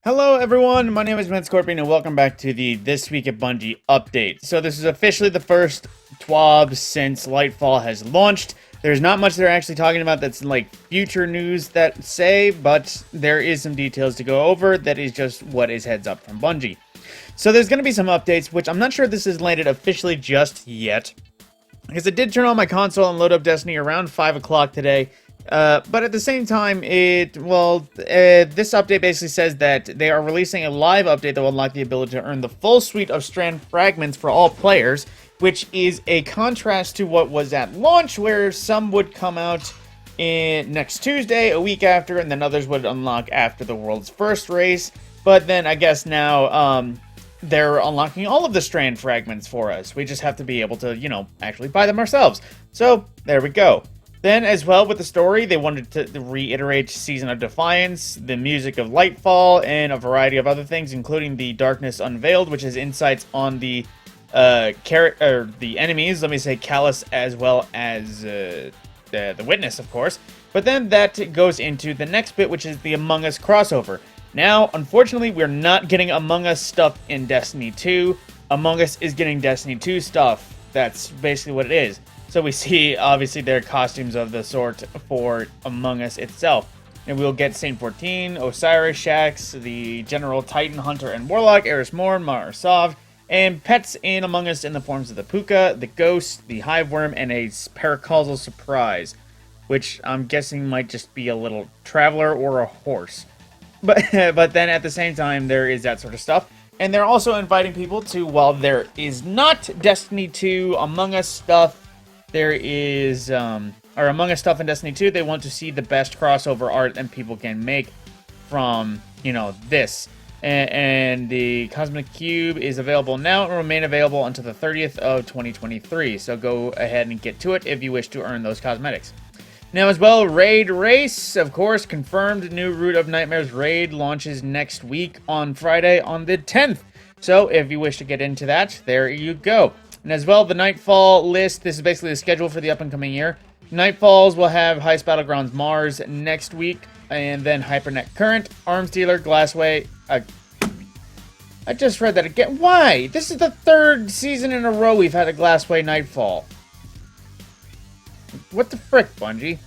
Hello everyone, my name is Matt Scorpion and welcome back to the This Week at Bungie update. So this is officially the first TWAB since Lightfall has launched. There's not much they're actually talking about that's like future news that say, but there is some details to go over that is just what is heads up from Bungie. So there's going to be some updates, which I'm not sure if this has landed officially just yet, because I did turn on my console and load up Destiny around 5 o'clock today. But at the same time, this update basically says that they are releasing a live update that will unlock the ability to earn the full suite of Strand Fragments for all players, which is a contrast to what was at launch, where some would come out next Tuesday, a week after, and then others would unlock after the world's first race. But then I guess now, they're unlocking all of the Strand Fragments for us. We just have to be able to, actually buy them ourselves. So, there we go. Then, as well, with the story, they wanted to reiterate Season of Defiance, the music of Lightfall, and a variety of other things, including the Darkness Unveiled, which is insights on the the enemies. Let me say Callus as well as the Witness, of course. But then that goes into the next bit, which is the Among Us crossover. Now, unfortunately, we're not getting Among Us stuff in Destiny 2. Among Us is getting Destiny 2 stuff. That's basically what it is. So we see, obviously, their costumes of the sort for Among Us itself. And we'll get Saint 14, Osiris, Shax, the General Titan, Hunter, and Warlock, Eris Morn, Mar Sov, and pets in Among Us in the forms of the Puka, the Ghost, the Hiveworm, and a Paracausal Surprise, which I'm guessing might just be a little traveler or a horse. But then at the same time, there is that sort of stuff. And they're also inviting people to, while there is not Destiny 2 Among Us stuff, there is, or Among Us stuff in Destiny 2, they want to see the best crossover art that people can make from, this. And the Cosmic Cube is available now and will remain available until the 30th of 2023. So go ahead and get to it if you wish to earn those cosmetics. Now as well, Raid Race, of course, confirmed new Root of Nightmares Raid launches next week on Friday on the 10th. So if you wish to get into that, there you go. And as well, the Nightfall list, this is basically the schedule for the up-and-coming year. Nightfalls will have Heist Battlegrounds Mars next week, and then Hypernet Current, Arms Dealer, Glassway. I just read that again. Why? This is the third season in a row we've had a Glassway Nightfall. What the frick, Bungie?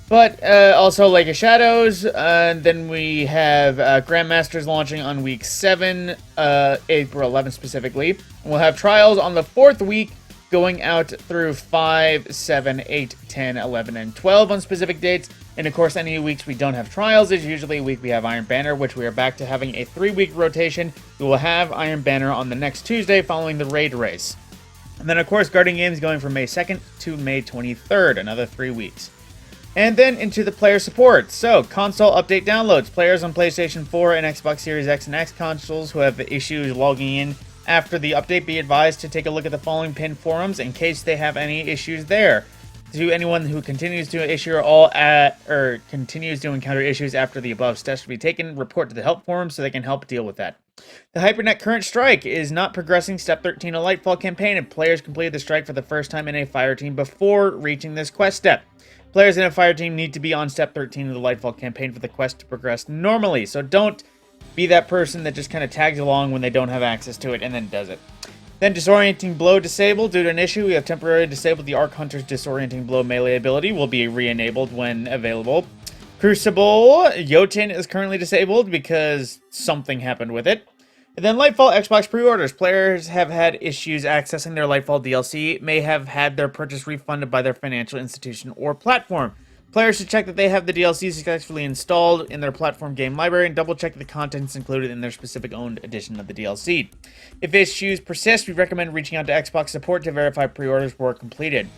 But also Lake of Shadows, and then we have Grandmasters launching on week 7, April 11th specifically. We'll have Trials on the 4th week, going out through 5, 7, 8, 10, 11, and 12 on specific dates. And of course, any weeks we don't have Trials is usually a week we have Iron Banner, which we are back to having a 3-week rotation. We will have Iron Banner on the next Tuesday following the Raid Race. And then of course, Guardian Games going from May 2nd to May 23rd, another 3 weeks. And then into the player support. So, console update downloads. Players on PlayStation 4 and Xbox Series X and X consoles who have issues logging in after the update be advised to take a look at the following pinned forums in case they have any issues there. To anyone who continues to continues to encounter issues after the above steps to be taken, report to the help forum so they can help deal with that. The Hypernet Current Strike is not progressing Step 13 of Lightfall campaign, and players completed the strike for the first time in a fire team before reaching this quest step. Players in a fire team need to be on Step 13 of the Lightfall campaign for the quest to progress normally, so don't be that person that just kind of tags along when they don't have access to it and then does it. Then Disorienting Blow disabled. Due to an issue, we have temporarily disabled the Arc Hunter's Disorienting Blow melee ability. Will be re-enabled when available. Crucible, Jotun is currently disabled because something happened with it. And then Lightfall Xbox pre-orders. Players have had issues accessing their Lightfall DLC, may have had their purchase refunded by their financial institution or platform. Players should check that they have the DLC successfully installed in their platform game library and double check the contents included in their specific owned edition of the DLC. If issues persist, we recommend reaching out to Xbox support to verify pre-orders were completed.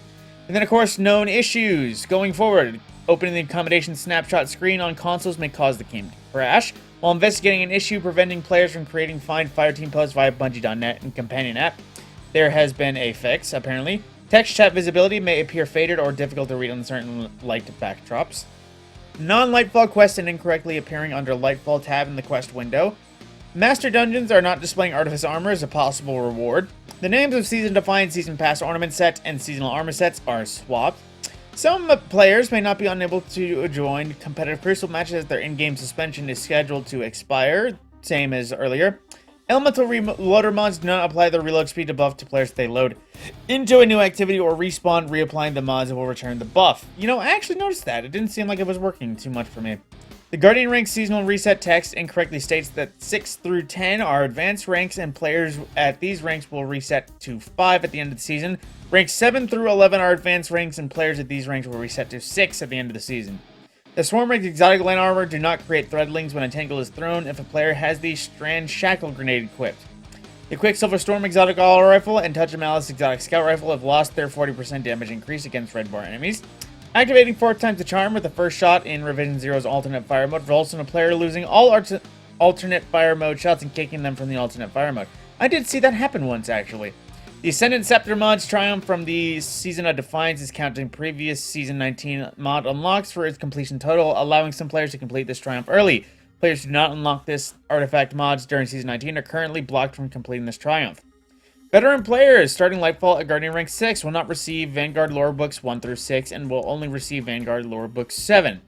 And then of course, known issues. Going forward, opening the accommodation snapshot screen on consoles may cause the game to crash. While investigating an issue preventing players from creating Find Fireteam posts via Bungie.net and companion app, there has been a fix, apparently. Text chat visibility may appear faded or difficult to read on certain light backdrops. Non-Lightfall quests and incorrectly appearing under Lightfall tab in the quest window. Master Dungeons are not displaying Artifice Armor as a possible reward. The names of Season Defiant Season Pass Ornament Set and Seasonal Armor Sets are swapped. Some players may not be unable to join competitive Crucible matches as their in-game suspension is scheduled to expire, same as earlier. Elemental reloader mods do not apply the reload speed debuff to players if they load into a new activity or respawn. Reapplying the mods will return the buff. You know, I actually noticed that. It didn't seem like it was working too much for me. The Guardian rank seasonal reset text incorrectly states that 6 through 10 are advanced ranks and players at these ranks will reset to 5 at the end of the season. Ranks 7 through 11 are advanced ranks and players at these ranks will reset to 6 at the end of the season. The Swarm rank exotic line armor do not create threadlings when a tangle is thrown if a player has the Strand Shackle grenade equipped. The Quicksilver Storm exotic auto rifle and Touch of Malice exotic scout rifle have lost their 40% damage increase against red bar enemies. Activating 4 times the charm with the first shot in Revision Zero's alternate fire mode results in a player losing all alternate fire mode shots and kicking them from the alternate fire mode. I did see that happen once, actually. The Ascendant Scepter mod's triumph from the Season of Defiance is counting previous Season 19 mod unlocks for its completion total, allowing some players to complete this triumph early. Players who do not unlock this artifact mods during Season 19 are currently blocked from completing this triumph. Veteran players starting Lightfall at Guardian rank 6 will not receive Vanguard lore books 1 through 6 and will only receive Vanguard lore book 7.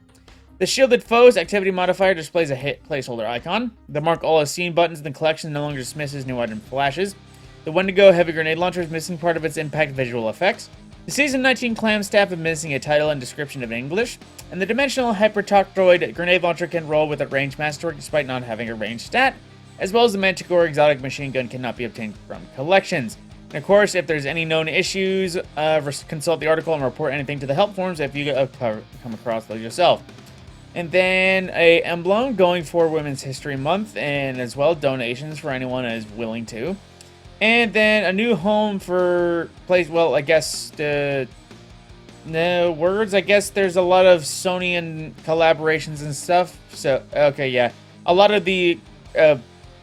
The Shielded Foes activity modifier displays a hit placeholder icon. The Mark All As Seen buttons in the collection no longer dismisses new item flashes. The Wendigo heavy grenade launcher is missing part of its impact visual effects. The Season 19 Clam Staff is missing a title and description of English. And the Dimensional Hypertalk Droid grenade launcher can roll with a ranged masterwork despite not having a ranged stat, as well as the Manticore exotic machine gun cannot be obtained from collections. And of course, if there's any known issues, consult the article and report anything to the help forums if you come across those yourself. And then a emblem going for Women's History Month, and as well donations for anyone that is willing to. And then a new home for place. Well, I guess no words. I guess there's a lot of Sony and collaborations and stuff. So okay, yeah, a lot of the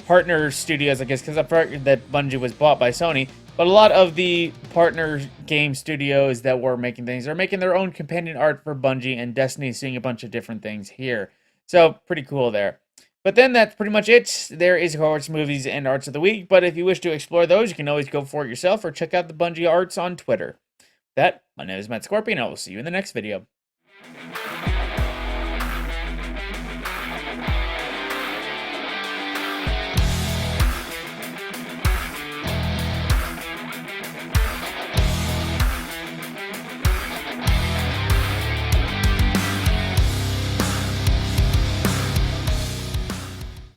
partner studios, I guess, because I've heard that Bungie was bought by Sony. But a lot of the partner game studios that were making things are making their own companion art for Bungie, and Destiny's seeing a bunch of different things here. So pretty cool there. But then that's pretty much it. There is Cohorts, Movies, and Arts of the Week. But if you wish to explore those, you can always go for it yourself or check out the Bungie arts on Twitter. With that, my name is Matt Scorpion, and I will see you in the next video.